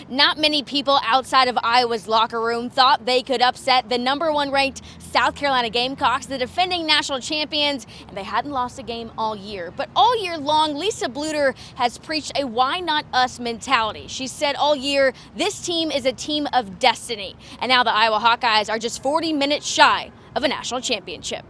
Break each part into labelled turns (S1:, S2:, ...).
S1: not many people outside of Iowa's locker room thought they could upset the #1 ranked South Carolina Gamecocks, the defending national champions, and they hadn't lost a game all year. But all year long, Lisa Bluter has preached a why not us mentality. She said all year, this team is a team of destiny. And now the Iowa Hawkeyes are just 40 minutes shy of a national championship.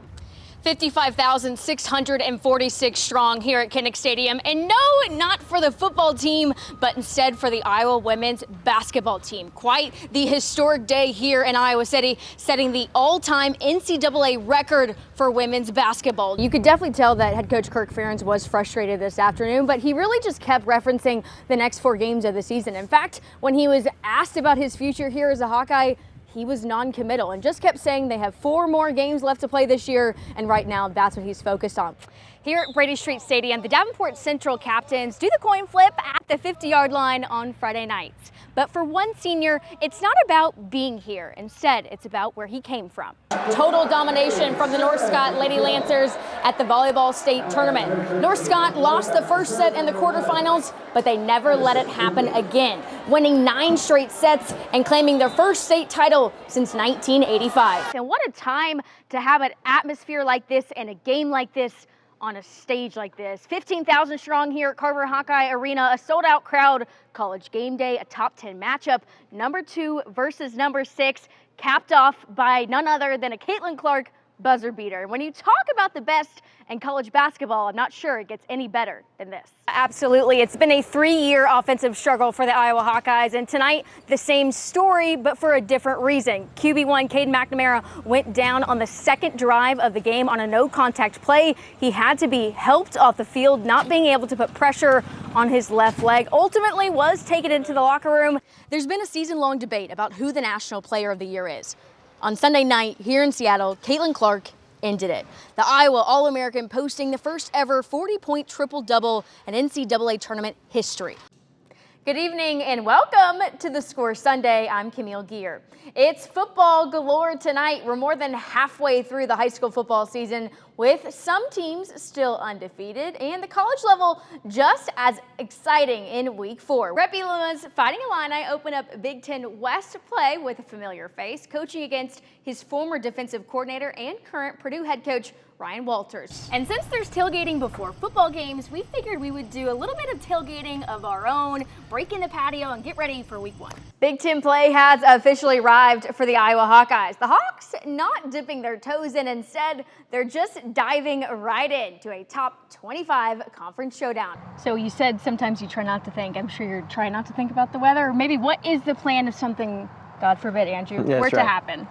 S1: 55,646 strong here at Kinnick Stadium. And no, not for the football team, but instead for the Iowa women's basketball team. Quite the historic day here in Iowa City, setting the all-time NCAA record for women's basketball. You could definitely tell that head coach Kirk Ferentz was frustrated this afternoon, but he really just kept referencing the next 4 games of the season. In fact, when he was asked about his future here as a Hawkeye, he was non-committal and just kept saying they have 4 more games left to play this year, and right now that's what he's focused on. Here at Brady Street Stadium, the Davenport Central Captains do the coin flip at the 50-yard line on Friday nights. But for one senior, it's not about being here. Instead, it's about where he came from. Total domination from the North Scott Lady Lancers at the volleyball state tournament. North Scott lost the first set in the quarterfinals, but they never let it happen again, winning 9 straight sets and claiming their first state title since 1985. And what a time to have an atmosphere like this and a game like this on a stage like this. 15,000 strong here at Carver Hawkeye Arena, a sold-out crowd, college game day, a top 10 matchup, #2 versus #6, capped off by none other than a Caitlin Clark buzzer beater. When you talk about the best in college basketball, I'm not sure it gets any better than this. Absolutely. It's been a 3-year offensive struggle for the Iowa Hawkeyes, and tonight the same story, but for a different reason. QB1 Caden McNamara went down on the second drive of the game on a no-contact play. He had to be helped off the field, not being able to put pressure on his left leg. Ultimately was taken into the locker room. There's been a season-long debate about who the National Player of the Year is. On Sunday night here in Seattle, Caitlin Clark ended it. The Iowa All-American posting the first ever 40-point triple-double in NCAA tournament history. Good evening and welcome to the Score Sunday. I'm Camille Gear. It's football galore tonight. We're more than halfway through the high school football season with some teams still undefeated and the college level just as exciting in week 4. Rhett Bielema's Fighting Illini open up Big Ten West play with a familiar face, coaching against his former defensive coordinator and current Purdue head coach Ryan Walters. And since there's tailgating before football games, we figured we would do a little bit of tailgating of our own, break in the patio, and get ready for week 1. Big Ten play has officially arrived for the Iowa Hawkeyes. The Hawks not dipping their toes in, instead, they're just diving right into a top 25 conference showdown. So you said sometimes you try not to think. I'm sure you're trying not to think about the weather. Or maybe what is the plan if something, God forbid, Andrew, were to happen?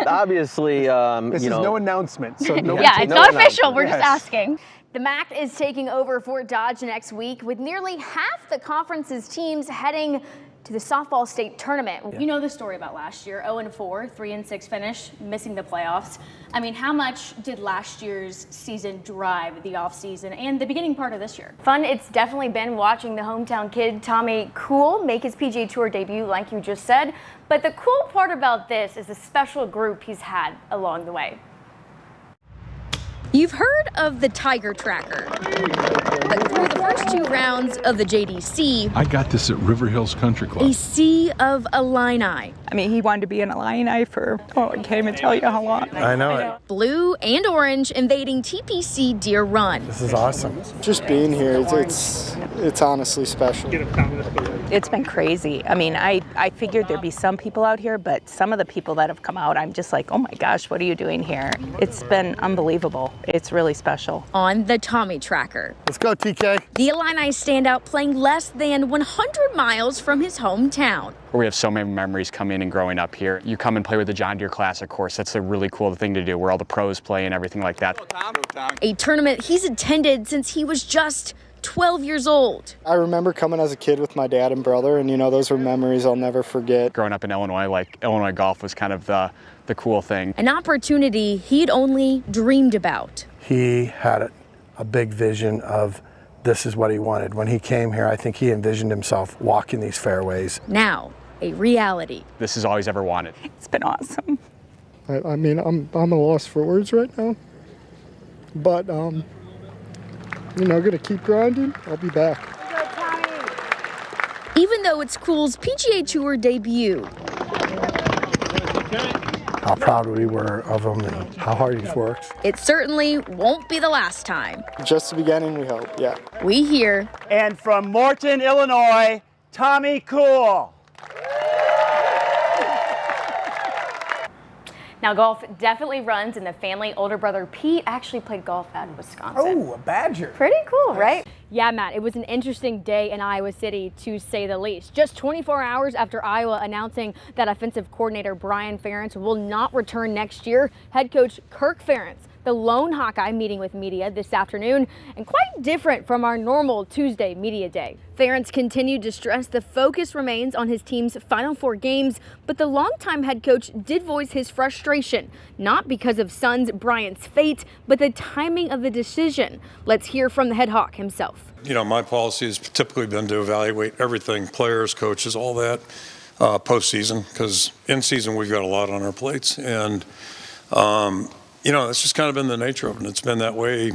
S2: Obviously,
S3: this is no announcement. So
S1: it's not official. We're just asking. The MAC is taking over Fort Dodge next week with nearly half the conference's teams heading to the softball state tournament. Yeah. You know the story about last year, 0-4, 3-6 finish, missing the playoffs. I mean, how much did last year's season drive the offseason and the beginning part of this year? Fun it's definitely been watching the hometown kid, Tommy Kuhl, make his PGA Tour debut, like you just said. But the cool part about this is the special group he's had along the way. You've heard of the Tiger Tracker, but through the first 2 rounds of the JDC,
S4: I got this at River Hills Country Club.
S1: A sea of Illini.
S5: I mean, he wanted to be an Illini for, I can't even tell you how long.
S3: I know it.
S1: Blue and orange invading TPC Deer Run.
S3: This is awesome.
S6: Just being here, it's honestly special.
S5: It's been crazy. I mean, I figured there'd be some people out here, but some of the people that have come out, I'm just like, oh my gosh, what are you doing here? It's been unbelievable. It's really special.
S1: On the Tommy Tracker.
S3: Let's go, TK.
S1: The Illini stand out playing less than 100 miles from his hometown.
S7: We have so many memories coming and growing up here. You come and play with the John Deere Classic course. That's a really cool thing to do, where all the pros play and everything like that.
S1: A tournament he's attended since he was just 12 years old.
S6: I remember coming as a kid with my dad and brother, and those were memories I'll never forget.
S7: Growing up in Illinois, like Illinois golf was kind of the cool thing.
S1: An opportunity he'd only dreamed about.
S3: He had a big vision of this is what he wanted. When he came here, I think he envisioned himself walking these fairways.
S1: Now, a reality.
S7: This is all he's ever wanted.
S5: It's been awesome.
S6: I mean, I'm a loss for words right now, but gonna keep grinding. I'll be back.
S2: even though it's Cool's PGA Tour debut.
S3: How proud we were of him and how hard he works.
S2: It certainly won't be the last time.
S6: Just the beginning, we hope, yeah.
S2: We hear.
S8: And from Morton, Illinois, Tommy Cool.
S1: Now, golf definitely runs in the family. Older brother Pete actually played golf out in Wisconsin.
S9: Oh, a Badger.
S1: Pretty cool, right? Yeah, Matt, it was an interesting day in Iowa City, to say the least. Just 24 hours after Iowa announcing that offensive coordinator Brian Ferentz will not return next year, head coach Kirk Ferentz, the lone Hawkeye, meeting with media this afternoon, and quite different from our normal Tuesday media day. Ferentz continued to stress the focus remains on his team's final 4 games, but the longtime head coach did voice his frustration, not because of Suns Bryant's fate, but the timing of the decision. Let's hear from the head Hawk himself.
S10: You know, my policy has typically been to evaluate everything, players, coaches, all that, postseason, because in season we've got a lot on our plates, and you know, that's just kind of been the nature of it. And it's been that way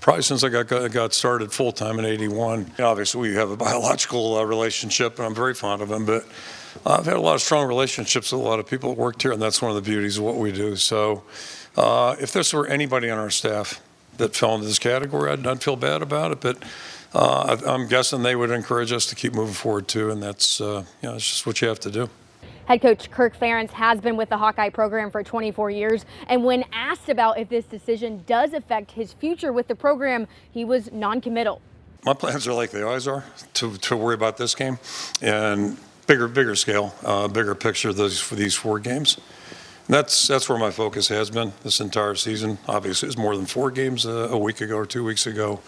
S10: probably since I got started full time in '81. You know, obviously, we have a biological relationship, and I'm very fond of him. But I've had a lot of strong relationships with a lot of people that worked here, and that's one of the beauties of what we do. So, if this were anybody on our staff that fell into this category, I'd feel bad about it. But I'm guessing they would encourage us to keep moving forward too, and that's you know, it's just what you have to do.
S1: Head coach Kirk Ferentz has been with the Hawkeye program for 24 years, and when asked about if this decision does affect his future with the program, he was non-committal.
S10: My plans are like they always are, to worry about this game and bigger scale, bigger picture for these 4 games. And that's where my focus has been this entire season. Obviously, it's more than 4 games a week ago or 2 weeks ago.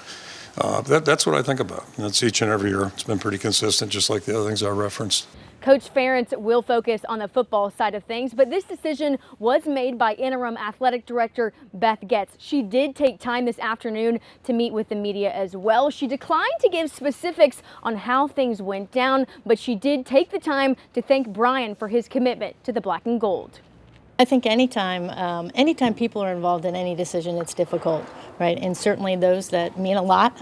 S10: That's what I think about. And that's each and every year. It's been pretty consistent, just like the other things I referenced.
S1: Coach Ferentz will focus on the football side of things, but this decision was made by interim athletic director Beth Getz. She did take time this afternoon to meet with the media as well. She declined to give specifics on how things went down, but she did take the time to thank Brian for his commitment to the black and gold.
S11: I think anytime people are involved in any decision, it's difficult, right? And certainly those that mean a lot,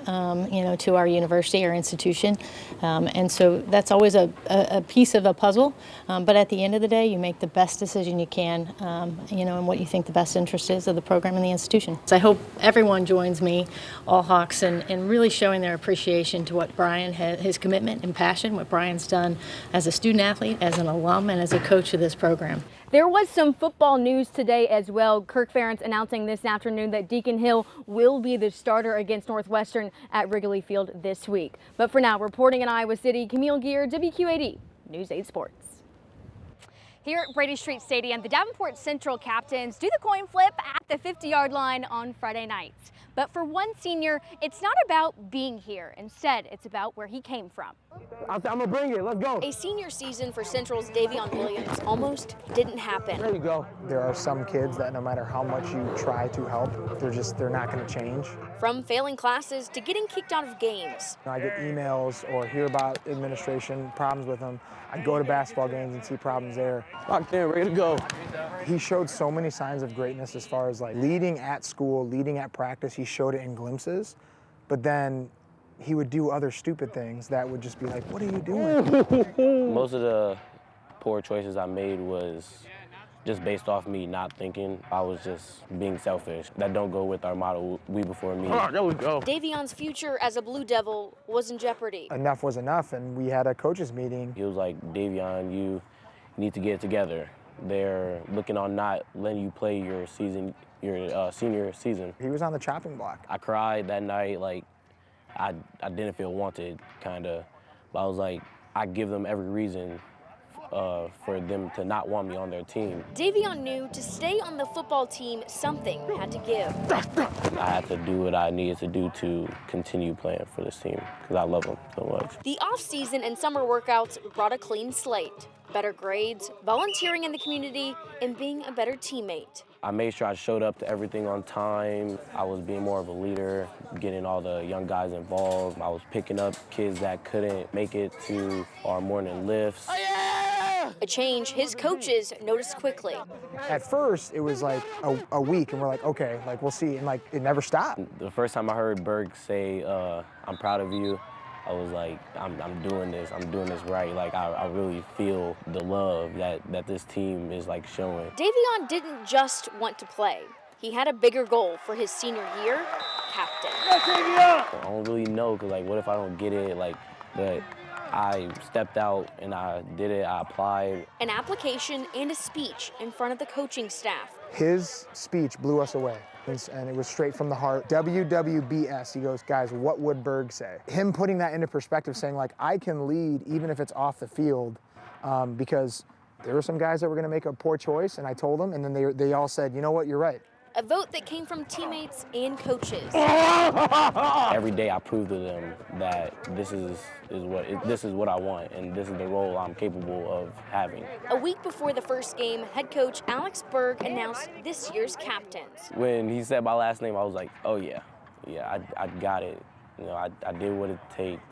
S11: you know, to our university or institution. And so that's always a piece of a puzzle. But at the end of the day, you make the best decision you can, you know, and what you think the best interest is of the program and the institution. So I hope everyone joins me, all Hawks, in really showing their appreciation to what Brian had, his commitment and passion, what Brian's done as a student athlete, as an alum, and as a coach of this program.
S1: There was some football news today as well. Kirk Ferentz announcing this afternoon that Deacon Hill will be the starter against Northwestern at Wrigley Field this week. But for now, reporting in Iowa City, Camille Gear, WQAD News 8 Sports. Here at Brady Street Stadium, the Davenport Central Captains do the coin flip at the 50-yard line on Friday nights. But for one senior, it's not about being here. Instead, it's about where he came from.
S9: I'm going to bring it. Let's go.
S1: A senior season for Central's Davion Williams almost didn't happen.
S9: There you go.
S12: There are some kids that no matter how much you try to help, they're not going to change.
S1: From failing classes to getting kicked out of games.
S12: I get emails or hear about administration problems with them. I go to basketball games and see problems there.
S9: Locked in, ready to go.
S12: He showed so many signs of greatness as far as like leading at school, leading at practice. He showed it in glimpses, but then he would do other stupid things that would just be like, what are you doing?
S13: Most of the poor choices I made was just based off me not thinking. I was just being selfish. That don't go with our motto, we before me.
S9: Oh, there we go.
S1: Davion's future as a Blue Devil was in jeopardy.
S12: Enough was enough, and we had a coaches meeting.
S13: He was like, Davion, you need to get it together. They're looking on not letting you play your season, your senior season.
S12: He was on the chopping block.
S13: I cried that night, like I didn't feel wanted, kind of. But I was like, I give them every reason for them to not want me on their team.
S1: Davion knew to stay on the football team, something had to give.
S13: I had to do what I needed to do to continue playing for this team because I love them so much.
S1: The off-season and summer workouts brought a clean slate. Better grades, volunteering in the community, and being a better teammate.
S13: I made sure I showed up to everything on time. I was being more of a leader, getting all the young guys involved. I was picking up kids that couldn't make it to our morning lifts.
S1: Oh, yeah! A change his coaches noticed quickly.
S12: At first, it was like a week, and we're like, okay, like we'll see, and like it never stopped.
S13: The first time I heard Berg say, I'm proud of you, I was like, I'm doing this right. Like, I really feel the love that this team is like showing.
S2: Davion didn't just want to play. He had a bigger goal for his senior year, captain.
S13: I don't really know, because like, what if I don't get it? Like, but I stepped out and I did it, I applied.
S2: An application and a speech in front of the coaching staff.
S12: His speech blew us away, and it was straight from the heart. WWBS, he goes, guys, what would Berg say? Him putting that into perspective, saying like, I can lead even if it's off the field, because there were some guys that were gonna make a poor choice, and I told them, and then they all said, you know what, you're right.
S2: A vote that came from teammates and coaches.
S13: Every day I prove to them that this is what I want, and this is the role I'm capable of having.
S2: A week before the first game, head coach Alex Berg announced this year's captains.
S13: When he said my last name, I was like, oh yeah, I got it. You know, I did what it takes,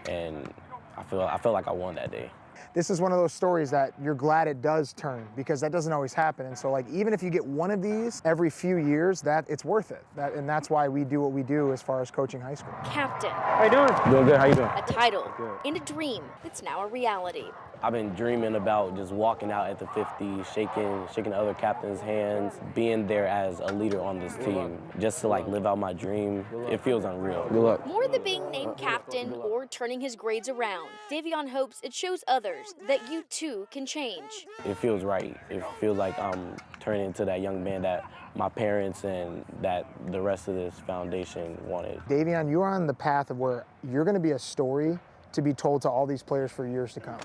S13: and I feel like I won that day.
S12: This is one of those stories that you're glad it does turn, because that doesn't always happen. And so like, even if you get one of these every few years, it's worth it. And that's why we do what we do as far as coaching high school.
S2: Captain.
S9: How you doing? Doing good. How you doing?
S2: A title and a dream that's now a reality.
S13: I've been dreaming about just walking out at the 50, shaking other captains' hands, being there as a leader on this team, just to like live out my dream. It feels unreal.
S9: Good luck.
S2: More than being named captain or turning his grades around, Davion hopes it shows others that you too can change.
S13: It feels right. It feels like I'm turning into that young man that my parents and that the rest of this foundation wanted.
S12: Davion, you are on the path of where you're gonna be a story to be told to all these players for years to come.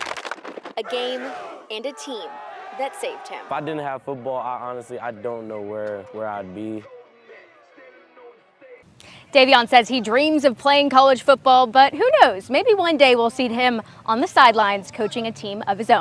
S2: A game and a team that saved him.
S13: If I didn't have football, I don't know where I'd be.
S1: Davion says he dreams of playing college football, but who knows? Maybe one day we'll see him on the sidelines coaching a team of his own.